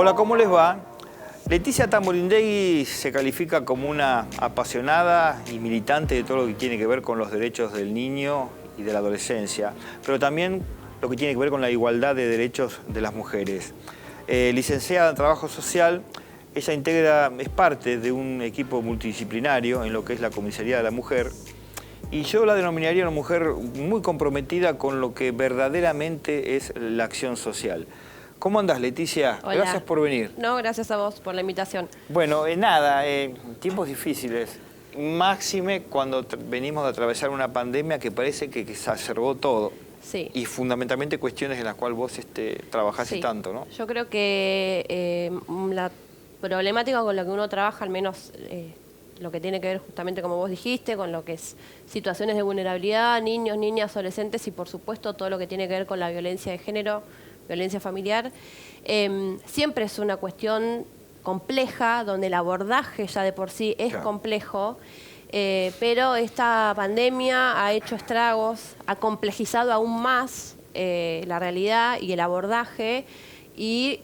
Hola, ¿cómo les va? Leticia Tamborindegui se califica como una apasionada y militante de todo lo que tiene que ver con los derechos del niño y de la adolescencia, pero también lo que tiene que ver con la igualdad de derechos de las mujeres. Licenciada en Trabajo Social, ella es parte de un equipo multidisciplinario en lo que es la Comisaría de la Mujer, y yo la denominaría una mujer muy comprometida con lo que verdaderamente es la acción social. ¿Cómo andás, Leticia? Hola. Gracias por venir. No, gracias a vos por la invitación. Bueno, tiempos difíciles. Máxime cuando venimos de atravesar una pandemia que parece que exacerbó todo. Sí. Y fundamentalmente cuestiones en las cuales vos trabajaste Sí. tanto, ¿no? Yo creo que la problemática con la que uno trabaja, al menos lo que tiene que ver justamente como vos dijiste, con lo que es situaciones de vulnerabilidad, niños, niñas, adolescentes y por supuesto todo lo que tiene que ver con la violencia de género, violencia familiar, siempre es una cuestión compleja, donde el abordaje ya de por sí es complejo, pero esta pandemia ha hecho estragos, ha complejizado aún más la realidad y el abordaje, y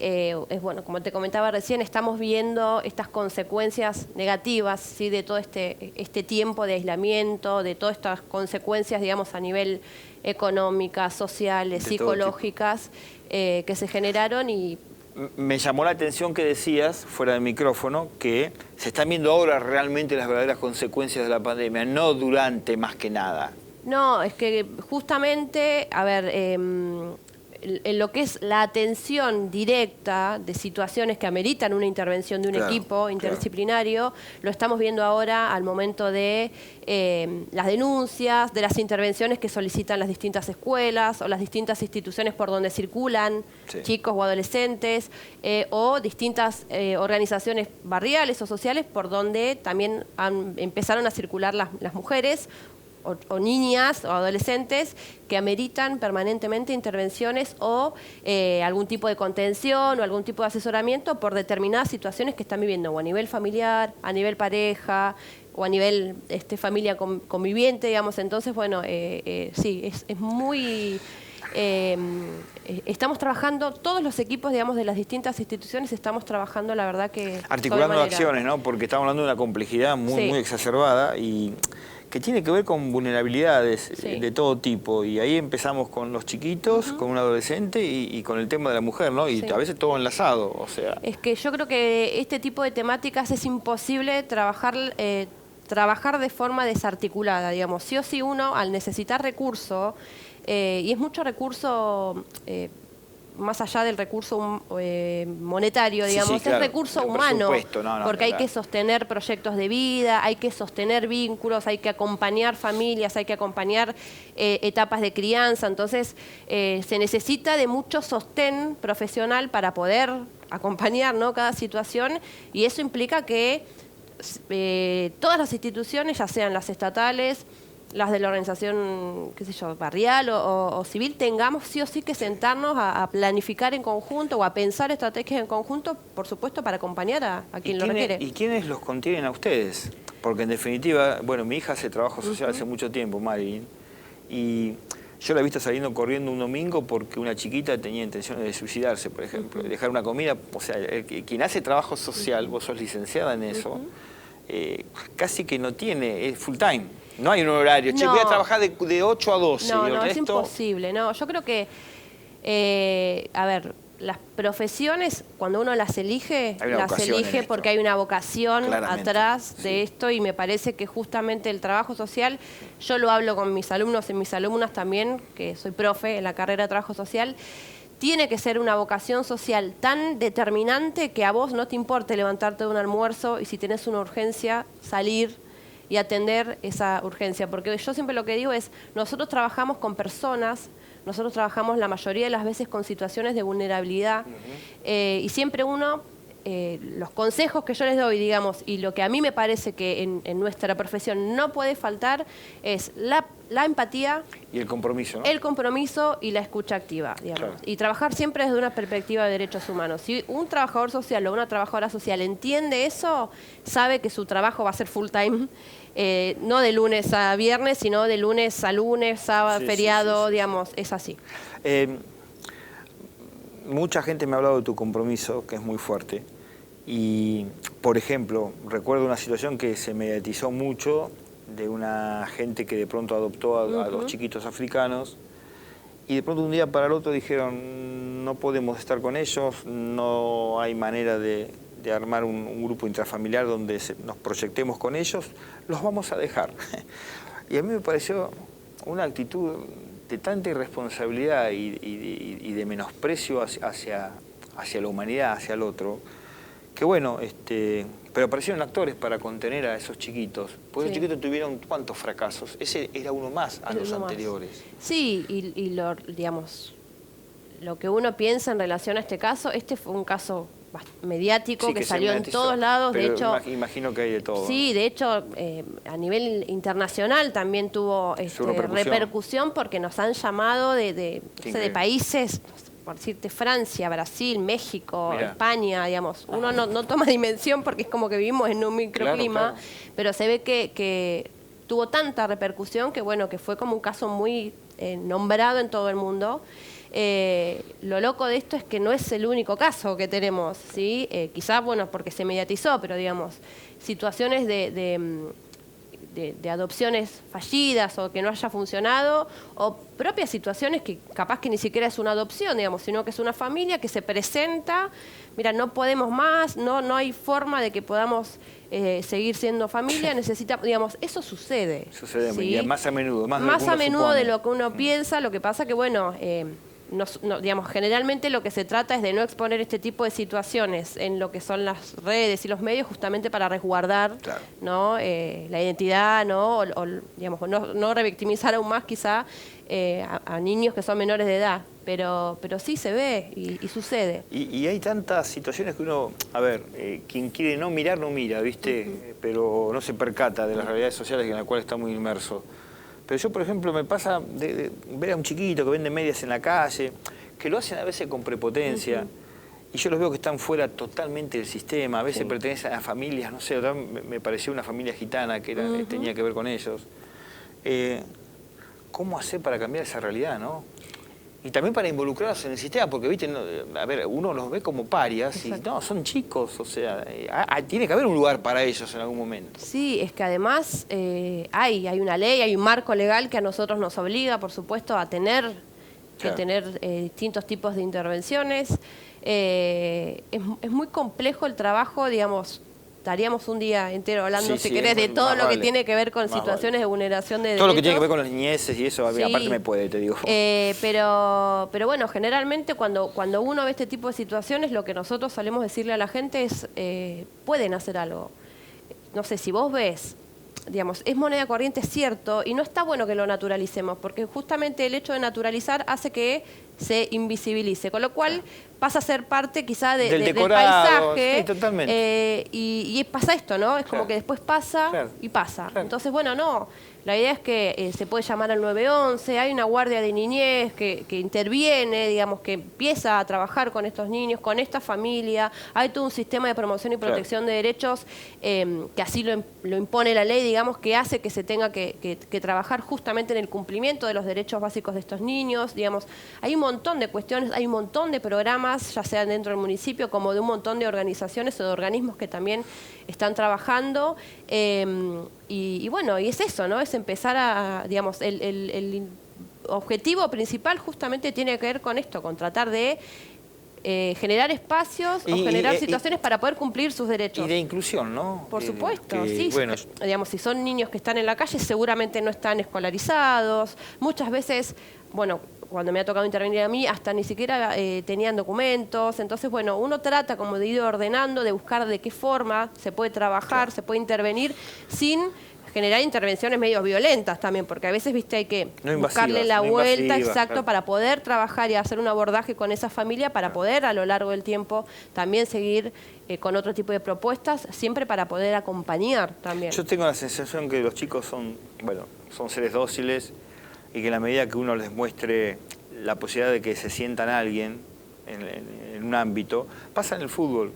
bueno, como te comentaba recién, estamos viendo estas consecuencias negativas, ¿sí?, de todo este tiempo de aislamiento, de todas estas consecuencias, digamos, a nivel económicas, sociales, psicológicas, que se generaron. Y me llamó la atención que decías, fuera del micrófono, que se están viendo ahora realmente las verdaderas consecuencias de la pandemia, no durante más que nada. No, es que justamente, a ver, en lo que es la atención directa de situaciones que ameritan una intervención de un equipo interdisciplinario, lo estamos viendo ahora al momento de las denuncias, de las intervenciones que solicitan las distintas escuelas o las distintas instituciones por donde circulan chicos o adolescentes, o distintas organizaciones barriales o sociales por donde también empezaron a circular las mujeres, o niñas o adolescentes que ameritan permanentemente intervenciones o algún tipo de contención o algún tipo de asesoramiento por determinadas situaciones que están viviendo, o a nivel familiar, a nivel pareja, o a nivel familia conviviente, digamos. Entonces, bueno, sí, es muy... estamos trabajando, todos los equipos, digamos, de las distintas instituciones estamos trabajando, la verdad que... Articulando acciones, ¿no? Porque estamos hablando de una complejidad muy exacerbada y que tiene que ver con vulnerabilidades de todo tipo. Y ahí empezamos con los chiquitos, con un adolescente y con el tema de la mujer, ¿no? Y a veces todo enlazado, o sea... Es que yo creo que este tipo de temáticas es imposible trabajar de forma desarticulada, digamos. Sí o sí uno, al necesitar recursos, y es mucho recurso... más allá del recurso monetario, digamos, es recurso humano, porque hay que sostener proyectos de vida, hay que sostener vínculos, hay que acompañar familias, hay que acompañar etapas de crianza. Entonces se necesita de mucho sostén profesional para poder acompañar, ¿no?, cada situación, y eso implica que todas las instituciones, ya sean las estatales, las de la organización, qué sé yo, barrial o civil, tengamos sí o sí que sentarnos a planificar en conjunto o a pensar estrategias en conjunto, por supuesto, para acompañar a quien lo requiere. ¿Y quiénes los contienen a ustedes? Porque en definitiva, bueno, mi hija hace trabajo social hace mucho tiempo, Marilyn, y yo la he visto saliendo corriendo un domingo porque una chiquita tenía intenciones de suicidarse, por ejemplo, de dejar una comida. O sea, quien hace trabajo social, vos sos licenciada en eso, casi que no tiene, es full time. No hay un horario, che, voy a trabajar de 8 a 12. No, y el no, resto... es imposible. No, yo creo que, a ver, las profesiones, cuando uno las elige porque hay una vocación atrás de esto, y me parece que justamente el trabajo social, yo lo hablo con mis alumnos y mis alumnas también, que soy profe en la carrera de trabajo social, tiene que ser una vocación social tan determinante que a vos no te importe levantarte de un almuerzo y si tenés una urgencia, salir y atender esa urgencia. Porque yo siempre lo que digo es, nosotros trabajamos con personas, nosotros trabajamos la mayoría de las veces con situaciones de vulnerabilidad, y siempre uno, los consejos que yo les doy, digamos, y lo que a mí me parece que en nuestra profesión no puede faltar es la empatía y el compromiso, ¿no? El compromiso y la escucha activa, digamos. Y trabajar siempre desde una perspectiva de derechos humanos. Si un trabajador social o una trabajadora social entiende eso, sabe que su trabajo va a ser full time, no de lunes a viernes, sino de lunes a lunes, sábado, feriado, digamos, es así. mucha gente me ha hablado de tu compromiso, que es muy fuerte. Y, por ejemplo, recuerdo una situación que se mediatizó mucho de una gente que de pronto adoptó a los chiquitos africanos y de pronto un día para el otro dijeron no podemos estar con ellos, no hay manera de armar un grupo intrafamiliar donde nos proyectemos con ellos, los vamos a dejar. Y a mí me pareció una actitud de tanta irresponsabilidad y de menosprecio hacia la humanidad, hacia el otro, que bueno, pero aparecieron actores para contener a esos chiquitos. Porque esos chiquitos tuvieron ¿cuántos fracasos? Ese era uno más a los anteriores. Sí, y digamos, lo que uno piensa en relación a este caso, este fue un caso mediático que salió en todos lados. Pero de hecho, imagino que hay de todo. Sí, de hecho, a nivel internacional también tuvo repercusión porque nos han llamado de países, por decirte, Francia, Brasil, México, España, digamos. Uno no toma dimensión porque es como que vivimos en un microclima, pero se ve que tuvo tanta repercusión que bueno, que fue como un caso muy nombrado en todo el mundo. Lo loco de esto es que no es el único caso que tenemos, ¿sí? Quizás, bueno, porque se mediatizó, pero digamos, situaciones de adopciones fallidas o que no haya funcionado, o propias situaciones que capaz que ni siquiera es una adopción, digamos, sino que es una familia que se presenta, mira, no podemos más, no hay forma de que podamos seguir siendo familia, necesita, digamos, eso sucede. Sucede, ¿sí? Más a menudo. Más a menudo de lo que uno piensa, lo que pasa que, bueno, digamos, generalmente lo que se trata es de no exponer este tipo de situaciones en lo que son las redes y los medios justamente para resguardar, ¿no? La identidad, ¿no? O digamos, no revictimizar aún más quizá a niños que son menores de edad, pero sí se ve y sucede. Y hay tantas situaciones que uno, a ver, quien quiere no mirar, no mira, ¿viste? Pero no se percata de las realidades sociales en las cuales está muy inmerso. Pero yo, por ejemplo, me pasa de ver a un chiquito que vende medias en la calle, que lo hacen a veces con prepotencia, y yo los veo que están fuera totalmente del sistema, a veces pertenecen a familias, no sé, me pareció una familia gitana que tenía que ver con ellos. ¿Cómo hacer para cambiar esa realidad, no? Y también para involucrarlos en el sistema, porque, viste, a ver, uno los ve como parias y no, son chicos, o sea, tiene que haber un lugar para ellos en algún momento. Sí, es que además hay una ley, hay un marco legal que a nosotros nos obliga, por supuesto, a tener distintos tipos de intervenciones. Es muy complejo el trabajo, digamos. Estaríamos un día entero hablando, si querés, de todo lo que tiene que ver con situaciones de vulneración de derechos. Todo lo que tiene que ver con las niñeces y eso, aparte me puede, te digo. Pero bueno, generalmente cuando uno ve este tipo de situaciones, lo que nosotros solemos decirle a la gente es, pueden hacer algo. No sé, si vos ves, digamos, es moneda corriente, es cierto, y no está bueno que lo naturalicemos, porque justamente el hecho de naturalizar hace que se invisibilice, con lo cual pasa a ser parte quizá del paisaje. Sí, totalmente. Y pasa esto, ¿no? Es como que después pasa y pasa. Entonces, bueno, no. La idea es que se puede llamar al 911, hay una guardia de niñez que interviene, digamos, que empieza a trabajar con estos niños, con esta familia. Hay todo un sistema de promoción y protección de derechos que así lo impone la ley, digamos, que hace que se tenga que trabajar justamente en el cumplimiento de los derechos básicos de estos niños. Digamos, hay un montón de cuestiones, hay un montón de programas, ya sean dentro del municipio como de un montón de organizaciones o de organismos que también están trabajando. Y bueno, y es eso, ¿no? Es empezar a, digamos, el objetivo principal justamente tiene que ver con esto, con tratar de generar espacios o generar situaciones para poder cumplir sus derechos. Y de inclusión, ¿no? Por supuesto, sí. Bueno, digamos, si son niños que están en la calle, seguramente no están escolarizados. Muchas veces, bueno, cuando me ha tocado intervenir a mí, hasta ni siquiera tenían documentos. Entonces, bueno, uno trata como de ir ordenando, de buscar de qué forma se puede trabajar, se puede intervenir sin generar intervenciones medio violentas también, porque a veces, viste, hay que buscarle la vuelta, exacto, para poder trabajar y hacer un abordaje con esa familia, para poder a lo largo del tiempo también seguir con otro tipo de propuestas, siempre para poder acompañar también. Yo tengo la sensación que los chicos son seres dóciles y que en la medida que uno les muestre la posibilidad de que se sientan a alguien en un ámbito, pasa en el fútbol,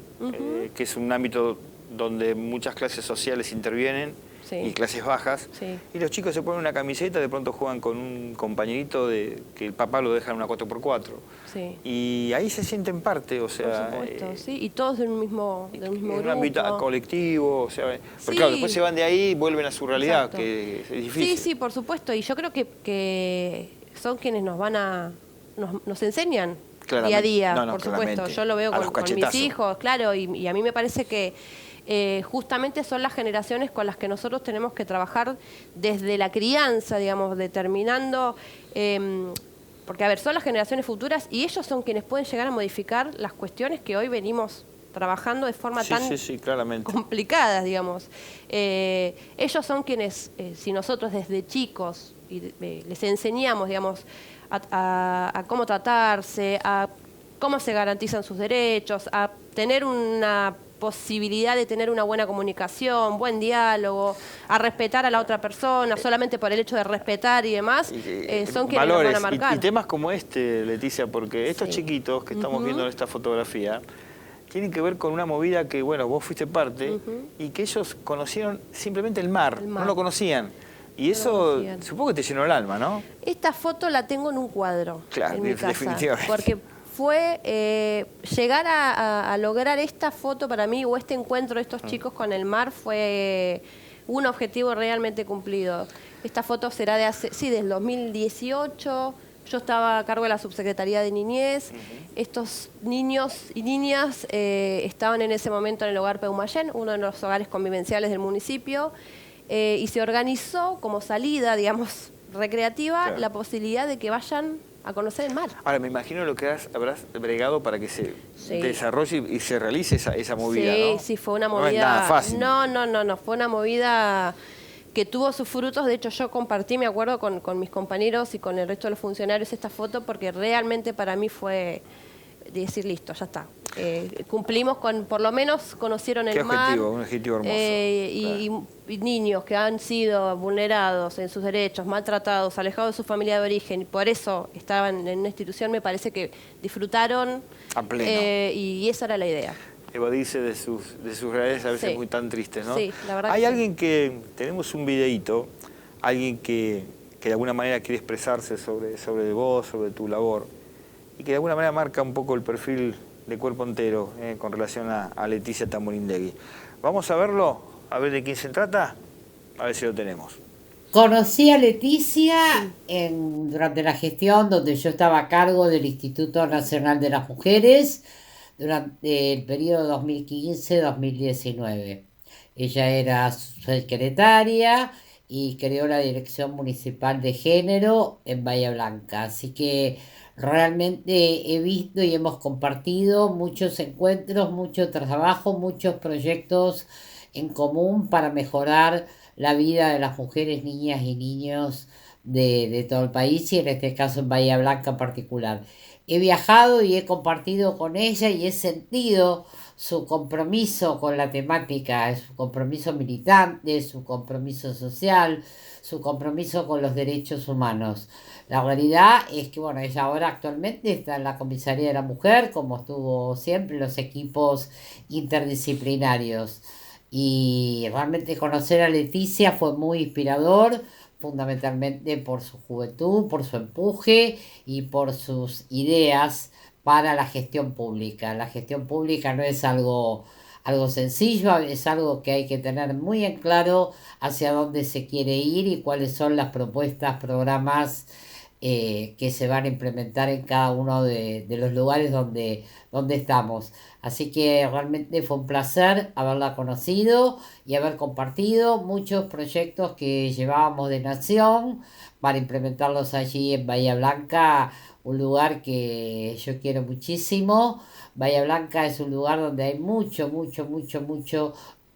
que es un ámbito donde muchas clases sociales intervienen Sí. y clases bajas, Sí. y los chicos se ponen una camiseta, de pronto juegan con un compañerito que el papá lo deja en una 4x4. Sí. Y ahí se sienten parte, o Por sea... supuesto, sí, y todos del mismo en grupo. un ámbito colectivo, o sea, porque Sí. claro, después se van de ahí y vuelven a su realidad, Exacto. que es difícil. Sí, sí, por supuesto, y yo creo que son quienes nos enseñan día a día, por supuesto. Claramente. Yo lo veo A los con mis cachetazos. hijos, claro, y a mí me parece que justamente son las generaciones con las que nosotros tenemos que trabajar desde la crianza, digamos, determinando, porque a ver, son las generaciones futuras y ellos son quienes pueden llegar a modificar las cuestiones que hoy venimos trabajando de forma tan claramente. complicadas, digamos. Ellos son quienes, si nosotros desde chicos les enseñamos, digamos, a cómo tratarse, a cómo se garantizan sus derechos, a tener una posibilidad de tener una buena comunicación, buen diálogo, a respetar a la otra persona, solamente por el hecho de respetar y demás, son quienes valores, nos van a marcar. y temas como este, Leticia, porque estos Sí. chiquitos que estamos viendo en esta fotografía, tienen que ver con una movida que, bueno, vos fuiste parte, y que ellos conocieron simplemente el mar, no lo conocían. Y eso, supongo que te llenó el alma, ¿no? Esta foto la tengo en un cuadro, claro, en mi casa, definitivamente. porque fue llegar a lograr esta foto para mí, o este encuentro de estos chicos con el mar, fue un objetivo realmente cumplido. Esta foto será del 2018. Yo estaba a cargo de la Subsecretaría de Niñez. Estos niños y niñas estaban en ese momento en el hogar Peumayén, uno de los hogares convivenciales del municipio, y se organizó como salida, digamos, recreativa, la posibilidad de que vayan a conocer el mar. Ahora, me imagino lo que habrás bregado para que se desarrolle y se realice esa movida, ¿no? Sí, fue una movida... No es nada fácil. No, fue una movida que tuvo sus frutos. De hecho, yo compartí, me acuerdo, con mis compañeros y con el resto de los funcionarios esta foto, porque realmente para mí fue decir, listo, ya está. Cumplimos con, por lo menos conocieron el mar. Un objetivo hermoso. Y niños que han sido vulnerados en sus derechos, maltratados, alejados de su familia de origen, y por eso estaban en una institución, me parece que disfrutaron a pleno. Y esa era la idea. Evadirse de sus realidades a veces muy tan tristes, ¿no? Sí, la verdad. Hay alguien que, tenemos un videíto, alguien que de alguna manera quiere expresarse sobre vos, sobre tu labor, y que de alguna manera marca un poco el perfil de cuerpo entero con relación a Leticia Tamborindegui. Vamos a verlo, a ver de quién se trata, a ver si lo tenemos. Conocí a Leticia durante la gestión donde yo estaba a cargo del Instituto Nacional de las Mujeres durante el periodo 2015-2019. Ella era secretaria y creó la Dirección Municipal de Género en Bahía Blanca. Así que realmente he visto y hemos compartido muchos encuentros, mucho trabajo, muchos proyectos en común para mejorar la vida de las mujeres, niñas y niños de todo el país y en este caso en Bahía Blanca en particular. He viajado y he compartido con ella y he sentido su compromiso con la temática, su compromiso militante, su compromiso social, su compromiso con los derechos humanos. La realidad es que, bueno, ella ahora actualmente está en la Comisaría de la Mujer, como estuvo siempre en los equipos interdisciplinarios. Y realmente conocer a Leticia fue muy inspirador, fundamentalmente por su juventud, por su empuje y por sus ideas para la gestión pública. La gestión pública no es algo sencillo, es algo que hay que tener muy en claro hacia dónde se quiere ir y cuáles son las propuestas, programas que se van a implementar en cada uno de los lugares donde estamos. Así que realmente fue un placer haberla conocido y haber compartido muchos proyectos que llevábamos de Nación para implementarlos allí en Bahía Blanca, un lugar que yo quiero muchísimo. Bahía Blanca es un lugar donde hay mucho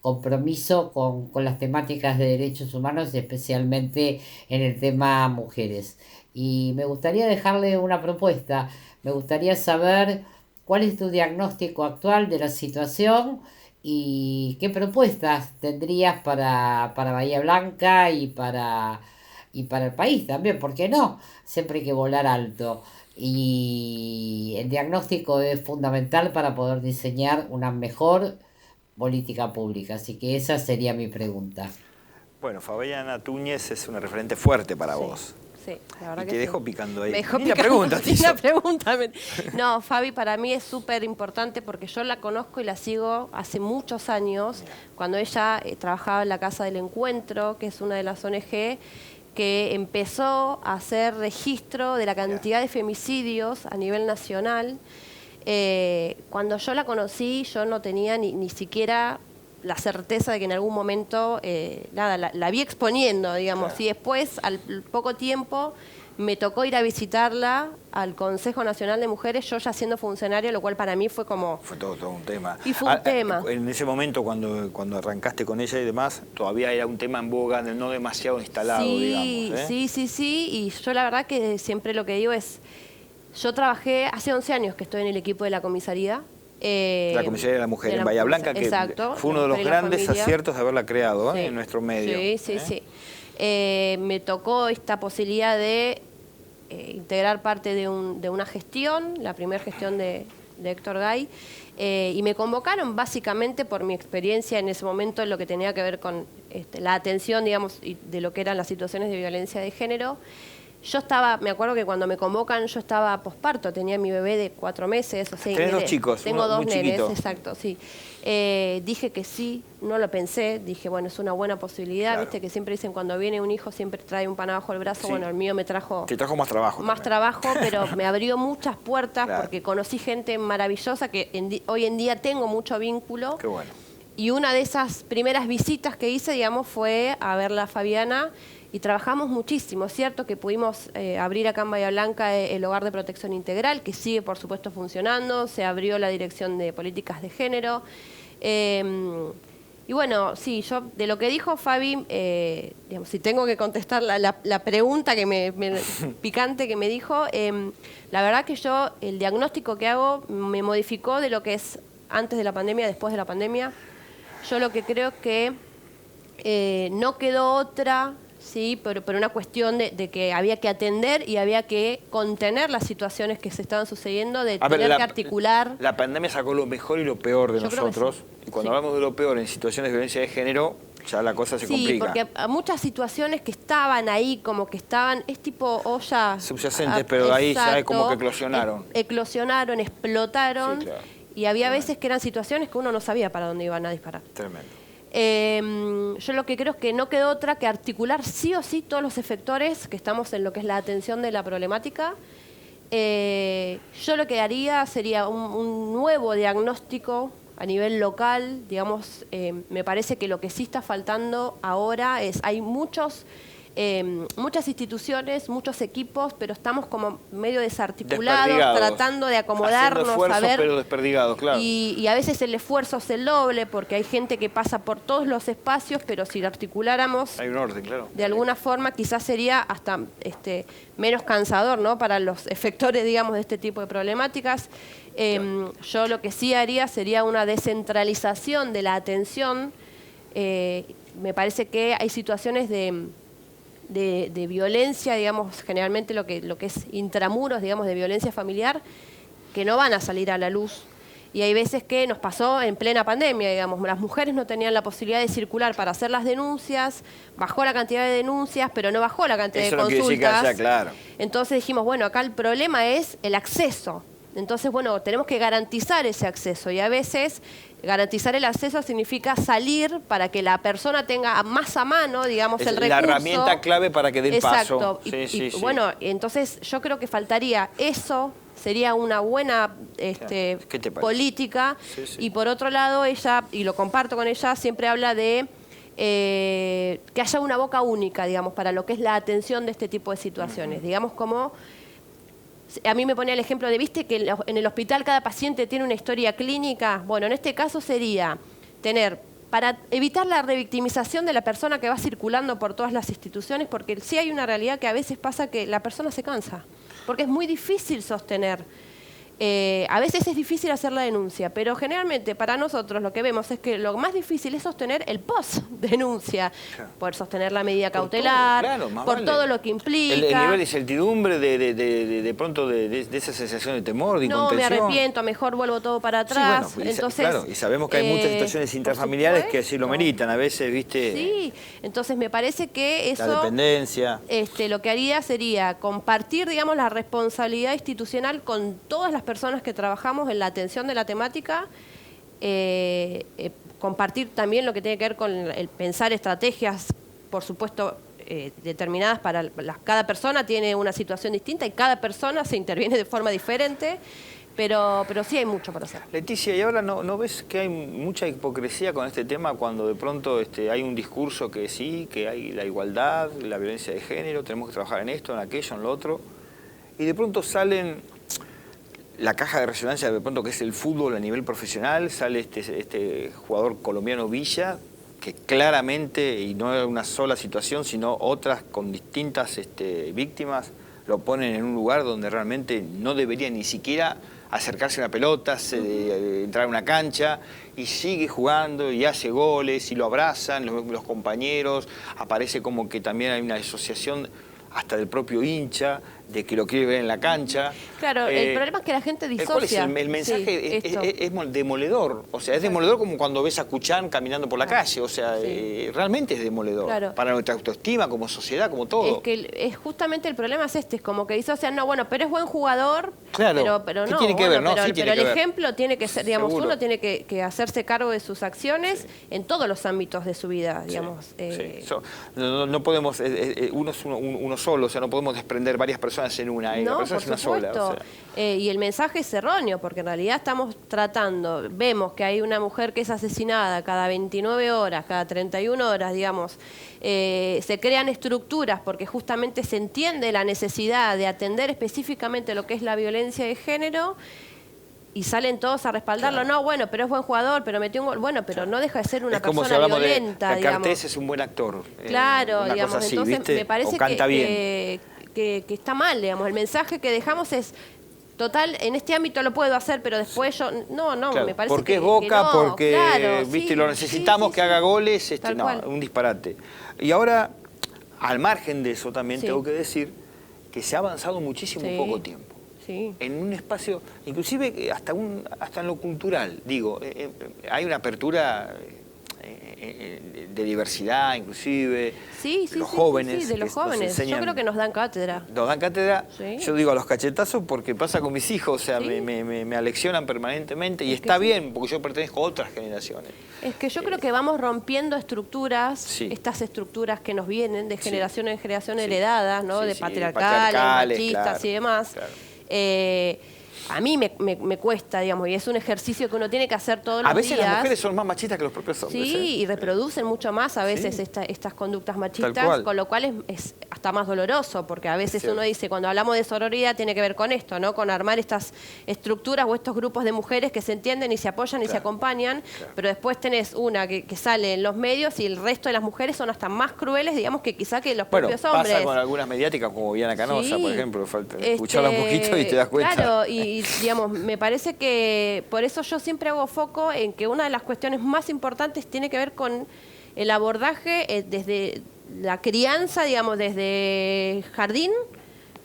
compromiso con las temáticas de derechos humanos, especialmente en el tema mujeres. Y me gustaría dejarle una propuesta. Me gustaría saber cuál es tu diagnóstico actual de la situación y qué propuestas tendrías para Bahía Blanca y para el país también, ¿por qué no? Siempre hay que volar alto. Y el diagnóstico es fundamental para poder diseñar una mejor política pública. Así que esa sería mi pregunta. Bueno, Fabiana Túñez es una referente fuerte para vos. Sí, la verdad y que te sí. dejo picando ahí. Me dejó Ni picando, la pregunta, ni la pregunta. No, Fabi para mí es súper importante porque yo la conozco y la sigo hace muchos años, cuando ella trabajaba en la Casa del Encuentro, que es una de las ONG que empezó a hacer registro de la cantidad de femicidios a nivel nacional. Cuando yo la conocí, yo no tenía ni siquiera la certeza de que en algún momento, la vi exponiendo, digamos, y después, al poco tiempo, me tocó ir a visitarla al Consejo Nacional de Mujeres, yo ya siendo funcionaria, lo cual para mí fue como... Fue todo un tema. Y fue un tema. En ese momento, cuando arrancaste con ella y demás, todavía era un tema en boga, no demasiado instalado, digamos. Sí, y yo la verdad que siempre lo que digo es, yo trabajé, hace 11 años que estoy en el equipo de la comisaría. La Comisaría de la Mujer en Bahía Blanca, que fue uno de los grandes aciertos de haberla creado en nuestro medio. Sí. Me tocó esta posibilidad de integrar parte de una gestión, la primera gestión de Héctor Gay, y me convocaron básicamente por mi experiencia en ese momento en lo que tenía que ver con la atención, digamos, de lo que eran las situaciones de violencia de género. Yo estaba, me acuerdo que cuando me convocan yo estaba posparto, tenía mi bebé de 4 meses. O sea, tenés 2 chicos, tengo 2 nenes, chiquito. exacto, sí. Dije que sí, no lo pensé, dije, bueno, es una buena posibilidad, claro. Viste que siempre dicen cuando viene un hijo siempre trae un pan abajo el brazo, bueno, el mío me trajo... Te trajo más trabajo. Más trabajo, pero me abrió muchas puertas porque conocí gente maravillosa que hoy en día tengo mucho vínculo. Qué bueno. Y una de esas primeras visitas que hice, digamos, fue a verla a Fabiana. Y trabajamos muchísimo, es cierto que pudimos abrir acá en Bahía Blanca el Hogar de Protección Integral, que sigue por supuesto funcionando, se abrió la Dirección de Políticas de Género. Y bueno, sí, yo de lo que dijo Fabi, digamos, si tengo que contestar la pregunta que picante que me dijo, la verdad que yo, el diagnóstico que hago me modificó de lo que es antes de la pandemia, después de la pandemia. Yo lo que creo es que no quedó otra... Sí, pero por una cuestión de que había que atender y había que contener las situaciones que se estaban sucediendo, de tener que articular... La pandemia sacó lo mejor y lo peor de nosotros. Sí. Y cuando hablamos de lo peor en situaciones de violencia de género, ya la cosa se complica. Sí, porque a muchas situaciones que estaban ahí, como que estaban, es tipo olla... Subyacentes, pero ahí ya como que eclosionaron. Eclosionaron, explotaron, sí, claro. Y había veces que eran situaciones que uno no sabía para dónde iban a disparar. Tremendo. Yo lo que creo es que no quedó otra que articular sí o sí todos los efectores que estamos en lo que es la atención de la problemática. Yo lo que haría sería un nuevo diagnóstico a nivel local, digamos, me parece que lo que sí está faltando ahora es, hay muchas instituciones, muchos equipos, pero estamos como medio desarticulados, tratando de acomodarnos, esfuerzos, a ver, pero desperdigados, claro. Y a veces el esfuerzo es el doble, porque hay gente que pasa por todos los espacios, pero si lo articuláramos hay un orden, claro. De alguna forma, quizás sería hasta menos cansador, ¿no? Para los efectores, digamos, de este tipo de problemáticas. Claro. Yo lo que sí haría sería una descentralización de la atención. Me parece que hay situaciones de violencia, digamos, generalmente lo que es intramuros, digamos, de violencia familiar, que no van a salir a la luz. Y hay veces que nos pasó en plena pandemia, digamos, las mujeres no tenían la posibilidad de circular para hacer las denuncias, bajó la cantidad de denuncias, pero no bajó la cantidad de consultas. Eso no quiere decir que haya, claro. Entonces dijimos, bueno, acá el problema es el acceso. Entonces, bueno, tenemos que garantizar ese acceso y a veces garantizar el acceso significa salir para que la persona tenga más a mano, digamos, el recurso. La herramienta clave para que dé el paso. Exacto. Bueno, entonces yo creo que faltaría eso, sería una buena política. Sí. Y por otro lado, ella, y lo comparto con ella, siempre habla de que haya una boca única, digamos, para lo que es la atención de este tipo de situaciones. Digamos, como... A mí me ponía el ejemplo de, ¿viste que en el hospital cada paciente tiene una historia clínica? Bueno, en este caso sería tener, para evitar la revictimización de la persona que va circulando por todas las instituciones, porque sí hay una realidad que a veces pasa que la persona se cansa, porque es muy difícil sostener A veces es difícil hacer la denuncia, pero generalmente para nosotros lo que vemos es que lo más difícil es sostener el post-denuncia, poder sostener la medida cautelar, por todo lo que implica. El nivel de incertidumbre, de pronto de esa sensación de temor, de incontención. No, me arrepiento, mejor vuelvo todo para atrás. Sí, bueno, entonces, claro, y sabemos que hay muchas situaciones intrafamiliares que así lo meritan, a veces, ¿viste? Sí, entonces me parece que eso... La dependencia. Lo que haría sería compartir, digamos, la responsabilidad institucional con todas las personas que trabajamos en la atención de la temática, compartir también lo que tiene que ver con el pensar estrategias, por supuesto, determinadas para cada persona tiene una situación distinta y cada persona se interviene de forma diferente, pero sí hay mucho para hacer. Leticia, ¿y ahora no ves que hay mucha hipocresía con este tema cuando de pronto hay un discurso que sí, que hay la igualdad, la violencia de género, tenemos que trabajar en esto, en aquello, en lo otro, y de pronto salen... La caja de resonancia de pronto que es el fútbol a nivel profesional, sale este jugador colombiano Villa, que claramente, y no es una sola situación, sino otras con distintas víctimas, lo ponen en un lugar donde realmente no debería ni siquiera acercarse a una pelota, entrar a una cancha, y sigue jugando y hace goles y lo abrazan los compañeros, aparece como que también hay una asociación hasta del propio hincha, de que lo quiere ver en la cancha. Claro, el problema es que la gente disocia. ¿Cuál es el mensaje? Sí, es demoledor. O sea, es demoledor como cuando ves a Cuchán caminando por la calle. O sea, realmente es demoledor. Claro. Para nuestra autoestima, como sociedad, como todo. Es que justamente el problema es es como que disocian, no, bueno, pero es buen jugador, claro, pero no. Tiene que ver, ¿no? Pero el ejemplo tiene que ser, digamos, uno tiene que hacerse cargo de sus acciones en todos los ámbitos de su vida, digamos. No podemos, uno es uno solo, o sea, no podemos desprender varias personas en una, la persona es una sola. O sea. Y el mensaje es erróneo, porque en realidad estamos tratando, vemos que hay una mujer que es asesinada cada 29 horas, cada 31 horas, digamos, se crean estructuras porque justamente se entiende la necesidad de atender específicamente lo que es la violencia de género, y salen todos a respaldarlo. Claro. No, bueno, pero es buen jugador, pero metió un gol. Bueno, pero no deja de ser una persona violenta, como si hablamos de Cartés es un buen actor. Claro, digamos, así, entonces ¿viste? Me parece que está mal, digamos. El mensaje que dejamos es, total, en este ámbito lo puedo hacer, pero después yo... No, claro, me parece porque es Boca, porque claro, ¿viste? Lo necesitamos que haga goles, un disparate. Y ahora, al margen de eso, también tengo que decir que se ha avanzado muchísimo en poco tiempo. Sí. En un espacio, inclusive hasta en lo cultural, digo, hay una apertura de diversidad, inclusive, los jóvenes. Sí, de los jóvenes. Yo creo que nos dan cátedra. Nos dan cátedra, yo digo a los cachetazos porque pasa con mis hijos, o sea, me aleccionan permanentemente y está bien, porque yo pertenezco a otras generaciones. Es que yo creo que vamos rompiendo estructuras, estas estructuras que nos vienen de generación en generación heredadas, ¿no? De patriarcales, machistas y demás. Claro. A mí me cuesta, digamos, y es un ejercicio que uno tiene que hacer todos los días. A veces las mujeres son más machistas que los propios hombres. Sí, y reproducen mucho más a veces estas conductas machistas, con lo cual es hasta más doloroso, porque a veces uno dice, cuando hablamos de sororidad tiene que ver con esto, ¿no? Con armar estas estructuras o estos grupos de mujeres que se entienden y se apoyan y se acompañan, pero después tenés una que sale en los medios y el resto de las mujeres son hasta más crueles, digamos, que quizá que los propios hombres. Pasa con algunas mediáticas como Viana Canosa, por ejemplo, falta escucharla un poquito y te das cuenta. Claro, y digamos, me parece que por eso yo siempre hago foco en que una de las cuestiones más importantes tiene que ver con el abordaje desde la crianza, digamos, desde jardín,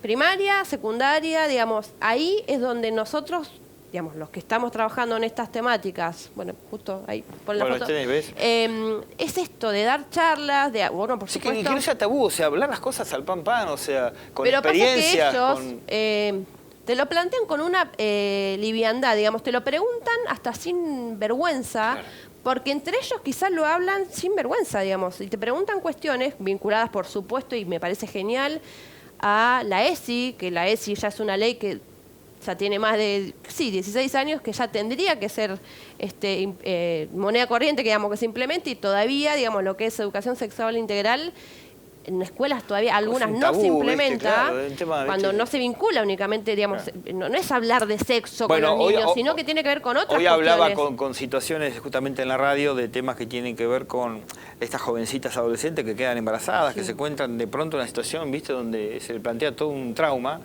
primaria, secundaria, digamos, ahí es donde nosotros, digamos, los que estamos trabajando en estas temáticas, bueno, justo ahí, pon la foto, ¿ves? Es esto de dar charlas, bueno, por supuesto. Que no sea tabú, o sea, hablar las cosas al pan, o sea, con pero experiencia. Pero pasa que ellos te lo plantean con una liviandad, digamos, te lo preguntan hasta sin vergüenza, claro, porque entre ellos quizás lo hablan sin vergüenza, digamos, y te preguntan cuestiones vinculadas, por supuesto, y me parece genial, a la ESI, que la ESI ya es una ley que ya tiene más de 16 años, que ya tendría que ser moneda corriente, que digamos que se implemente, y todavía, digamos, lo que es educación sexual integral en escuelas todavía algunas un no tabú, se implementa, claro, el tema, cuando no se vincula únicamente, digamos, no es hablar de sexo Bueno, con los niños, sino que tiene que ver con otras Hoy hablaba cuestiones. con situaciones justamente en la radio de temas que tienen que ver con estas jovencitas adolescentes que quedan embarazadas, que se encuentran de pronto en una situación, ¿viste?, donde se le plantea todo un trauma.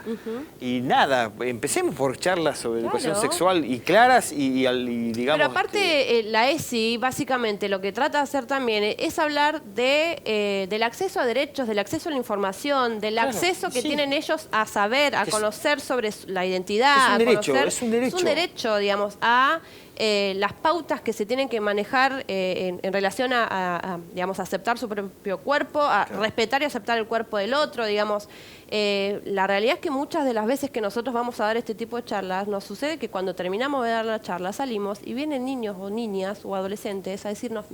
Y nada, empecemos por charlas sobre educación sexual y claras y digamos... Pero aparte, la ESI, básicamente, lo que trata de hacer también es hablar del acceso a derechos, del acceso a la información, del acceso que tienen ellos a saber, a conocer sobre la identidad. Es un derecho, digamos, a las pautas que se tienen que manejar en relación a, digamos, aceptar su propio cuerpo, a respetar y aceptar el cuerpo del otro, digamos. La realidad es que muchas de las veces que nosotros vamos a dar este tipo de charlas, nos sucede que cuando terminamos de dar la charla salimos y vienen niños o niñas o adolescentes a decirnos,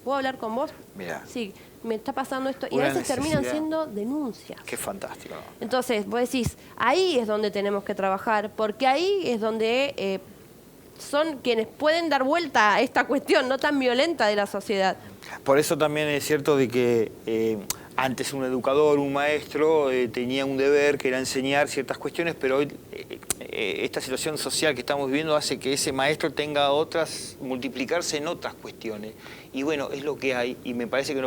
¿puedo hablar con vos? Mirá. Sí, me está pasando esto. Y a veces terminan siendo denuncias. Qué fantástico, ¿no? Entonces, vos decís, ahí es donde tenemos que trabajar, porque ahí es donde son quienes pueden dar vuelta a esta cuestión no tan violenta de la sociedad. Por eso también es cierto de que antes un educador, un maestro, tenía un deber que era enseñar ciertas cuestiones, pero hoy esta situación social que estamos viviendo hace que ese maestro tenga multiplicarse en otras cuestiones. Y bueno, es lo que hay, y me parece que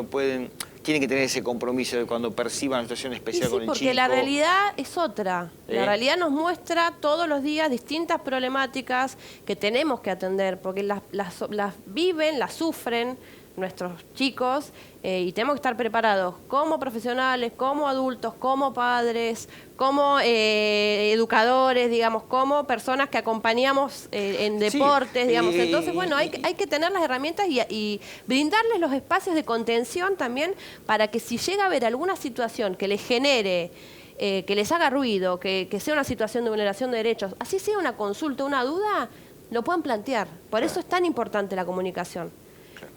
tienen que tener ese compromiso de cuando perciban una situación especial con el chico. Porque la realidad es otra. La realidad nos muestra todos los días distintas problemáticas que tenemos que atender, porque las viven, las sufren nuestros chicos, y tenemos que estar preparados como profesionales, como adultos, como padres, como educadores, digamos, como personas que acompañamos en deportes, digamos. Entonces, bueno, hay que tener las herramientas y brindarles los espacios de contención también para que si llega a haber alguna situación que les genere, que les haga ruido, que sea una situación de vulneración de derechos, así sea una consulta, una duda, lo puedan plantear. Por eso es tan importante la comunicación.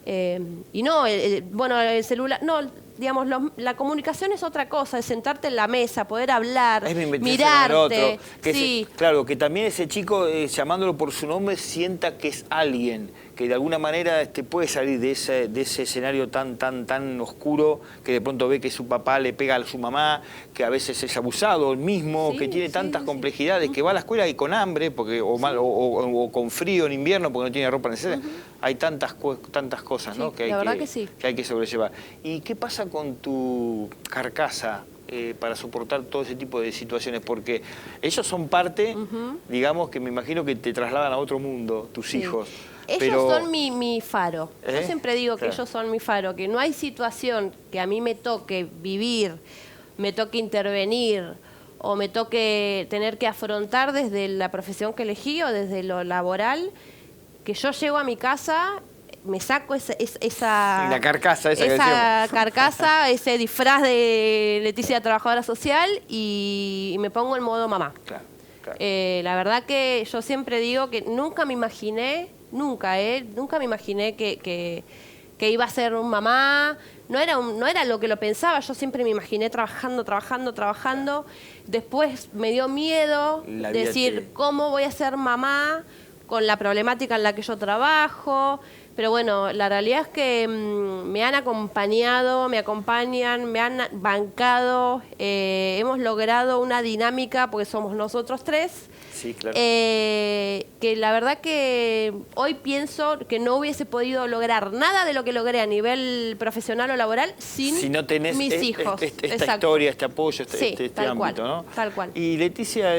Y no, bueno, el celular, no, digamos, la comunicación es otra cosa, es sentarte en la mesa, poder hablar, mirarte. Claro, que también ese chico, llamándolo por su nombre, sienta que es alguien, que de alguna manera puede salir de ese escenario tan oscuro, que de pronto ve que su papá le pega a su mamá, que a veces es abusado el mismo, que tiene tantas complejidades, que va a la escuela y con hambre, o con frío en invierno porque no tiene ropa necesaria. Hay tantas cosas, ¿no?, que hay que sobrellevar. ¿Y qué pasa con tu carcasa para soportar todo ese tipo de situaciones? Porque ellos son parte, digamos, que me imagino que te trasladan a otro mundo, tus hijos. Ellos son mi faro. Yo siempre digo que ellos son mi faro, que no hay situación que a mí me toque vivir, me toque intervenir o me toque tener que afrontar desde la profesión que elegí o desde lo laboral, que yo llego a mi casa, me saco esa carcasa, ese disfraz de Leticia trabajadora social y me pongo en modo mamá. Claro. La verdad que yo siempre digo que nunca me imaginé, nunca me imaginé que iba a ser un mamá. No era lo que lo pensaba, yo siempre me imaginé trabajando. Después me dio miedo decir cómo voy a ser mamá con la problemática en la que yo trabajo. Pero bueno, la realidad es que me han acompañado, me acompañan, me han bancado, hemos logrado una dinámica, porque somos nosotros tres, que la verdad que hoy pienso que no hubiese podido lograr nada de lo que logré a nivel profesional o laboral sin no tenés mis hijos. Esta historia, este apoyo, este ámbito, ¿no? Tal cual. Y Leticia,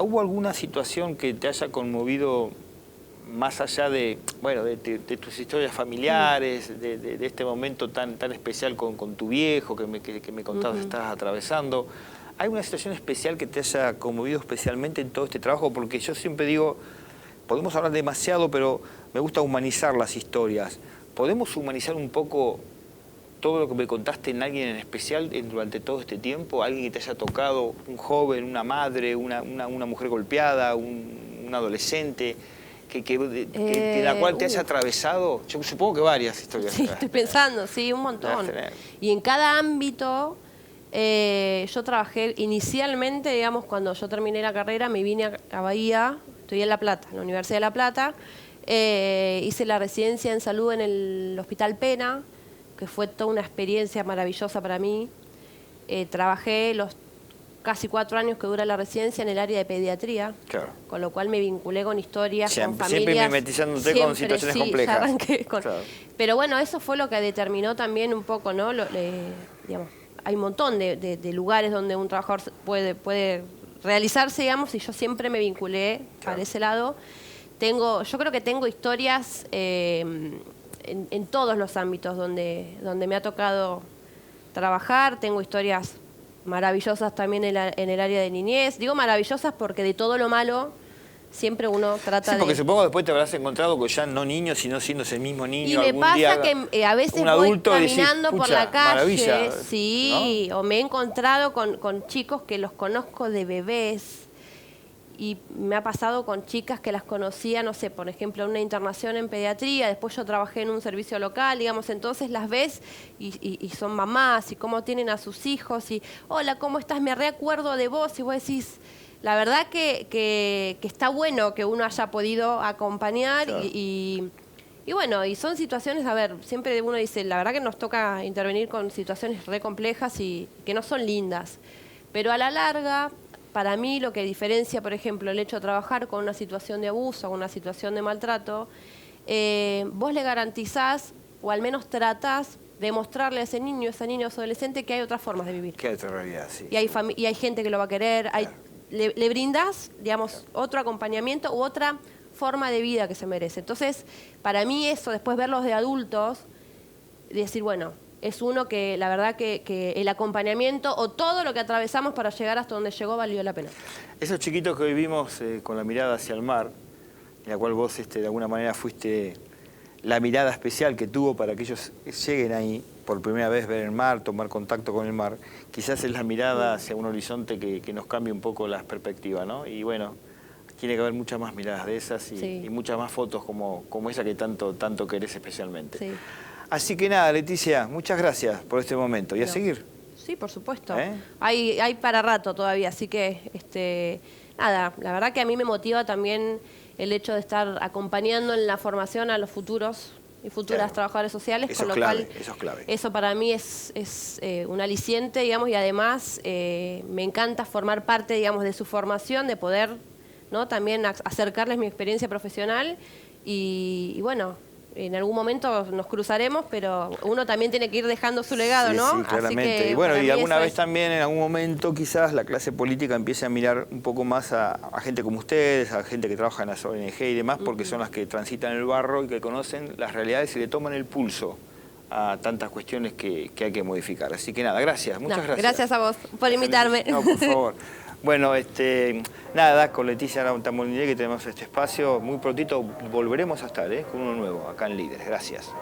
¿hubo alguna situación que te haya conmovido más allá de tus historias familiares, de este momento tan especial con tu viejo que me contabas que estabas atravesando? ¿Hay una situación especial que te haya conmovido especialmente en todo este trabajo? Porque yo siempre digo, podemos hablar demasiado, pero me gusta humanizar las historias. ¿Podemos humanizar un poco todo lo que me contaste en alguien en especial durante todo este tiempo? ¿Alguien que te haya tocado, un joven, una madre, una mujer golpeada, un adolescente? Que la cual te haya atravesado, yo supongo que varias historias. Sí, estoy pensando, un montón. Y en cada ámbito, yo trabajé inicialmente, digamos, cuando yo terminé la carrera, me vine a Bahía, estudié en La Plata, en la Universidad de La Plata, hice la residencia en salud en el Hospital Pena, que fue toda una experiencia maravillosa para mí. Trabajé los casi 4 años que dura la residencia en el área de pediatría, claro, con lo cual me vinculé con historias, con familias. Siempre mimetizándote con situaciones complejas. Ya arranqué con, claro. Pero bueno, eso fue lo que determinó también un poco, ¿no? Digamos, hay un montón de lugares donde un trabajador puede realizarse, digamos, y yo siempre me vinculé para ese lado. Yo creo que tengo historias en todos los ámbitos donde me ha tocado trabajar. Tengo historias maravillosas también en el área de niñez. Digo maravillosas porque de todo lo malo siempre uno trata de... Sí, porque supongo después te habrás encontrado con ya no niños, sino siendo ese mismo niño. Y me pasa que a veces voy caminando por la calle, sí, ¿no? O me he encontrado con chicos que los conozco de bebés. Y me ha pasado con chicas que las conocía, no sé, por ejemplo, en una internación en pediatría, después yo trabajé en un servicio local, digamos, entonces las ves y son mamás y cómo tienen a sus hijos y, hola, ¿cómo estás? Me reacuerdo de vos y vos decís, la verdad que está bueno que uno haya podido acompañar, claro. Y bueno, y son situaciones, a ver, siempre uno dice, la verdad que nos toca intervenir con situaciones re complejas y que no son lindas, pero a la larga... Para mí lo que diferencia, por ejemplo, el hecho de trabajar con una situación de abuso, con una situación de maltrato, vos le garantizás, o al menos tratás de mostrarle a ese niño, esa niña o ese adolescente que hay otras formas de vivir. Que hay otra realidad, sí. Y hay gente que lo va a querer, le brindás, digamos, otro acompañamiento u otra forma de vida que se merece. Entonces, para mí eso, después verlos de adultos, decir, bueno... Es uno que la verdad que el acompañamiento o todo lo que atravesamos para llegar hasta donde llegó valió la pena. Esos chiquitos que hoy vimos con la mirada hacia el mar, en la cual vos de alguna manera fuiste la mirada especial que tuvo para que ellos lleguen ahí, por primera vez ver el mar, tomar contacto con el mar, quizás es la mirada hacia un horizonte que nos cambie un poco las perspectivas, ¿no? Y bueno, tiene que haber muchas más miradas de esas y muchas más fotos como esa que tanto querés especialmente. Sí. Así que nada, Leticia, muchas gracias por este momento. ¿Y a seguir? Sí, por supuesto. Hay para rato todavía, así que, nada, la verdad que a mí me motiva también el hecho de estar acompañando en la formación a los futuros y futuras trabajadores sociales. Eso es clave, eso es clave. Eso para mí es un aliciente, digamos, y además me encanta formar parte, digamos, de su formación, de poder, ¿no? También acercarles mi experiencia profesional y bueno... En algún momento nos cruzaremos, pero uno también tiene que ir dejando su legado, ¿no? Sí, claramente. Así que, y bueno, y alguna vez también, en algún momento, quizás la clase política empiece a mirar un poco más a gente como ustedes, a gente que trabaja en las ONG y demás, porque son las que transitan el barro y que conocen las realidades y le toman el pulso a tantas cuestiones que hay que modificar. Así que nada, gracias, muchas gracias. Gracias a vos por invitarme. No, por favor. Bueno, nada, con Leticia Tamborindegui que tenemos este espacio. Muy prontito volveremos a estar con uno nuevo acá en Líderes. Gracias.